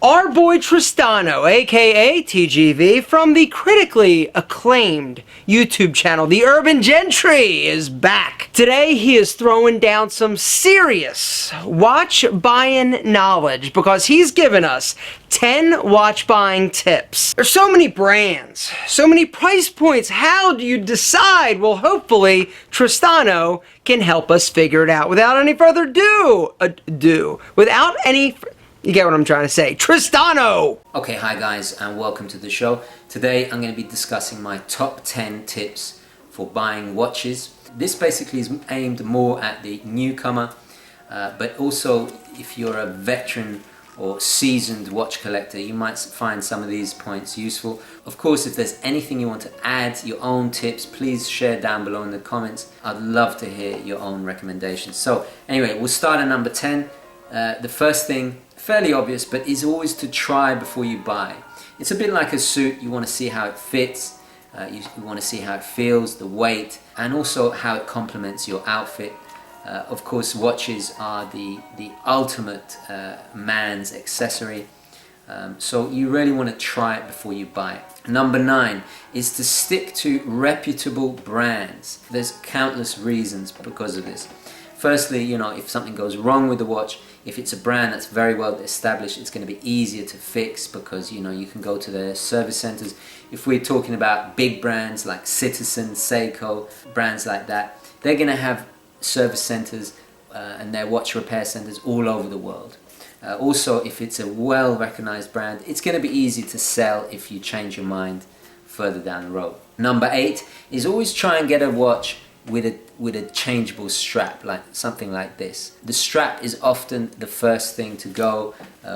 Our boy Tristano, aka TGV, from the critically acclaimed YouTube channel, The Urban Gentry, is back. Today he is throwing down some serious watch buying knowledge because he's given us 10 watch buying tips. There's so many brands, so many price points. How do you decide? Well, hopefully Tristano can help us figure it out. Without any further ado, you get what I'm trying to say. Tristano! Okay, hi guys and welcome to the show. Today I'm going to be discussing my top 10 tips for buying watches. This basically is aimed more at the newcomer, but also if you're a veteran or seasoned watch collector, you might find some of these points useful. Of course, if there's anything you want to add, your own tips, please share down below in the comments. I'd love to hear your own recommendations. So anyway, we'll start at number 10. The first thing, fairly obvious, but is always to try before you buy. It's a bit like a suit. You want to see how it fits, you want to see how it feels, the weight, and also how it complements your outfit. Of course, watches are the ultimate man's accessory, so you really want to try it before you buy it. Number 9 is to stick to reputable brands. There's countless reasons because of this. Firstly, you know, if something goes wrong with the watch, if it's a brand that's very well established, it's going to be easier to fix because, you know, you can go to their service centers. If we're talking about big brands like Citizen, Seiko, brands like that, they're going to have service centers and their watch repair centers all over the world. Also, if it's a well-recognized brand, it's going to be easy to sell if you change your mind further down the road. Number 8 is always try and get a watch with a changeable strap, like something like this. The strap is often the first thing to go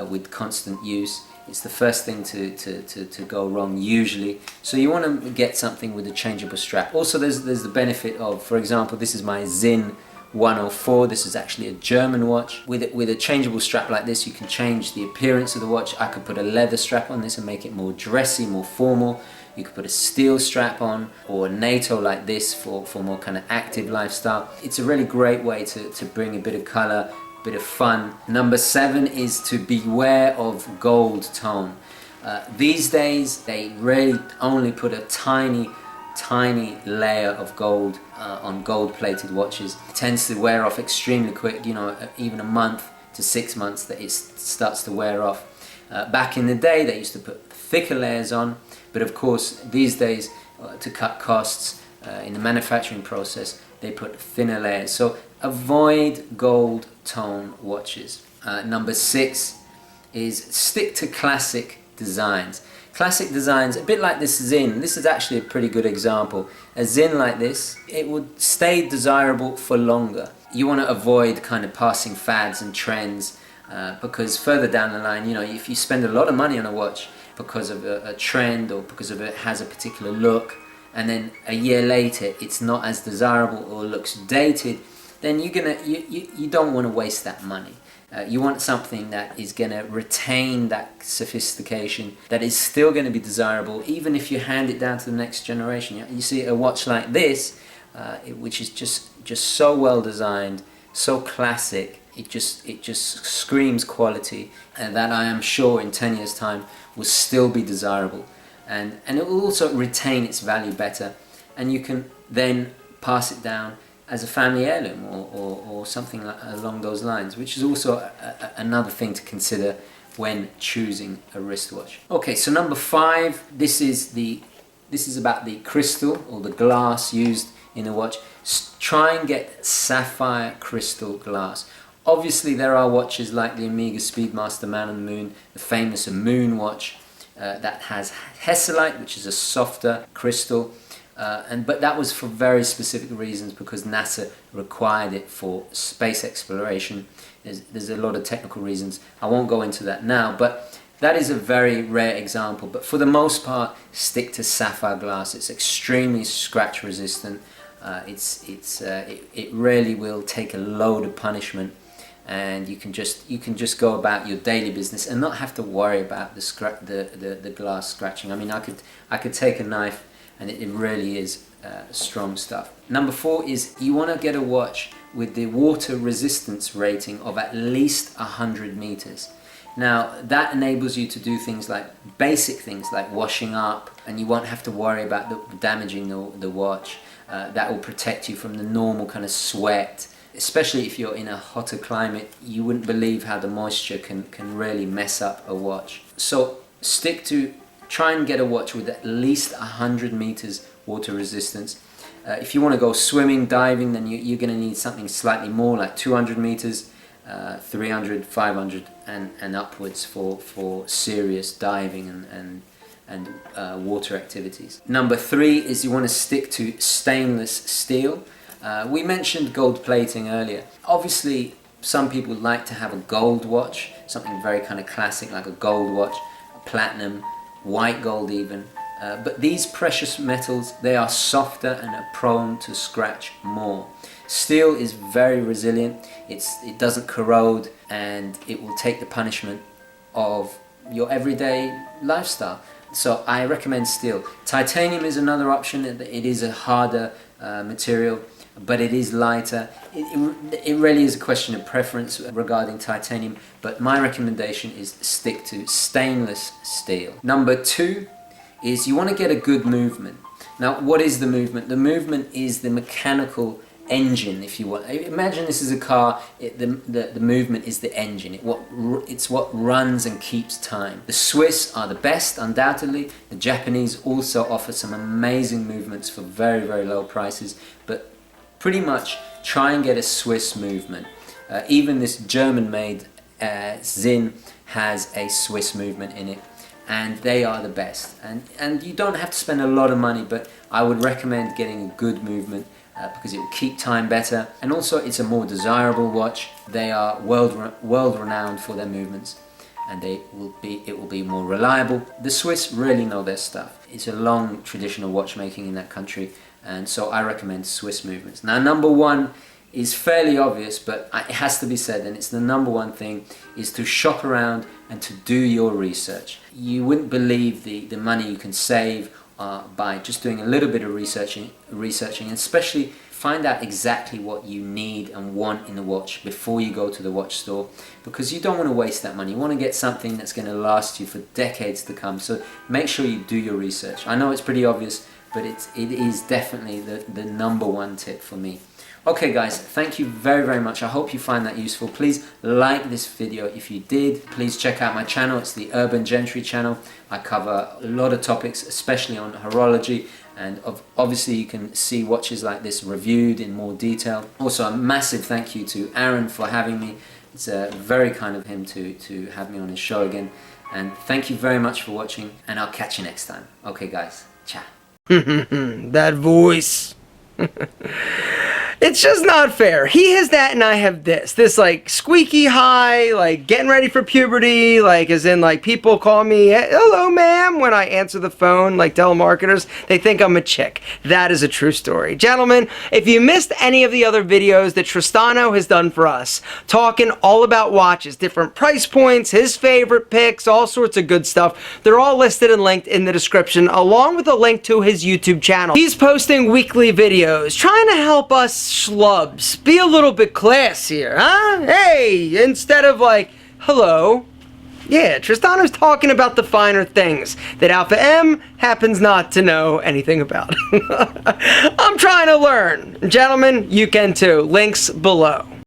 with constant use. It's the first thing to go wrong usually. So you want to get something with a changeable strap. Also there's the benefit of, for example, this is my Zinn 104. This is actually a German watch. With a changeable strap like this, you can change the appearance of the watch. I could put a leather strap on this and make it more dressy, more formal. You could put a steel strap on, or a NATO like this for more kind of active lifestyle. It's a really great way to bring a bit of color, a bit of fun. Number 7 is to beware of gold tone. These days they really only put a tiny layer of gold on gold plated watches. It tends to wear off extremely quick, you know, even a month to 6 months that it starts to wear off. Back in the day they used to put thicker layers on, but of course these days to cut costs in the manufacturing process they put thinner layers. So avoid gold tone watches. Number 6 is stick to classic designs. Classic designs, a bit like this Zinn. This is actually a pretty good example. A Zinn like this, it would stay desirable for longer. You want to avoid kind of passing fads and trends because further down the line, you know, if you spend a lot of money on a watch because of a trend or because of it has a particular look, and then a year later it's not as desirable or looks dated, then you don't want to waste that money. You want something that is going to retain that sophistication, that is still going to be desirable even if you hand it down to the next generation. You see a watch like this, which is just so well designed, so classic. It just screams quality, and that I am sure in 10 years time will still be desirable, and it will also retain its value better, and you can then pass it down as a family heirloom or something along those lines, which is also another thing to consider when choosing a wristwatch. Okay, so number 5, this is about the crystal or the glass used in a watch. Try and get sapphire crystal glass. Obviously there are watches like the Omega Speedmaster Man on the Moon, the famous Moon watch that has Hesalite, which is a softer crystal, but that was for very specific reasons because NASA required it for space exploration. There's a lot of technical reasons. I won't go into that now, but that is a very rare example. But for the most part, stick to sapphire glass. It's extremely scratch resistant. It really will take a load of punishment, and you can just go about your daily business and not have to worry about the glass scratching. I mean, I could take a knife and it really is strong stuff. Number 4 is you want to get a watch with the water resistance rating of at least 100 meters. Now that enables you to do things like basic things like washing up, and you won't have to worry about damaging the watch. That will protect you from the normal kind of sweat, especially if you're in a hotter climate. You wouldn't believe how the moisture can really mess up a watch. So try and get a watch with at least 100 meters water resistance. If you want to go swimming, diving, then you're going to need something slightly more, like 200 meters, 300, 500 and upwards for serious diving and water activities. Number 3 is you want to stick to stainless steel. We mentioned gold plating earlier. Obviously some people like to have a gold watch, something very kind of classic like a gold watch, platinum, white gold even. But these precious metals, they are softer and are prone to scratch more. Steel is very resilient, it doesn't corrode, and it will take the punishment of your everyday lifestyle. So I recommend steel. Titanium is another option. It is a harder material, but it is lighter. It really is a question of preference regarding titanium, but my recommendation is stick to stainless steel. Number 2 is you want to get a good movement. Now what is the movement? The movement is the mechanical engine, if you want. Imagine this is a car. The movement is the engine. It's what runs and keeps time. The Swiss are the best, undoubtedly. The Japanese also offer some amazing movements for very, very low prices, but pretty much try and get a Swiss movement. Even this German-made Zinn has a Swiss movement in it, and they are the best. And you don't have to spend a lot of money, but I would recommend getting a good movement because it will keep time better, and also it's a more desirable watch. They are world renowned for their movements, and it will be more reliable. The Swiss really know their stuff. It's a long tradition of watchmaking in that country, and so I recommend Swiss movements. Now number 1 is fairly obvious, but it has to be said, and it's the number 1 thing, is to shop around and to do your research. You wouldn't believe the money you can save by just doing a little bit of researching, and especially find out exactly what you need and want in the watch before you go to the watch store, because you don't want to waste that money. You want to get something that's going to last you for decades to come. So make sure you do your research. I know it's pretty obvious, but it is definitely the number 1 tip for me. Okay guys, thank you very, very much. I hope you find that useful. Please like this video if you did. Please check out my channel. It's the Urban Gentry channel. I cover a lot of topics, especially on horology, and obviously you can see watches like this reviewed in more detail. Also a massive thank you to Aaron for having me. It's very kind of him to have me on his show again. And thank you very much for watching, and I'll catch you next time. Okay guys, ciao. That voice. It's just not fair. He has that and I have this. This like squeaky high, like getting ready for puberty, like as in like people call me, hello ma'am, when I answer the phone, like telemarketers, they think I'm a chick. That is a true story. Gentlemen, if you missed any of the other videos that Tristano has done for us, talking all about watches, different price points, his favorite picks, all sorts of good stuff, they're all listed and linked in the description, along with a link to his YouTube channel. He's posting weekly videos, trying to help us schlubs be a little bit classier, huh? Hey, instead of like, hello. Yeah, Tristano's talking about the finer things that Alpha M happens not to know anything about. I'm trying to learn. Gentlemen, you can too. Links below.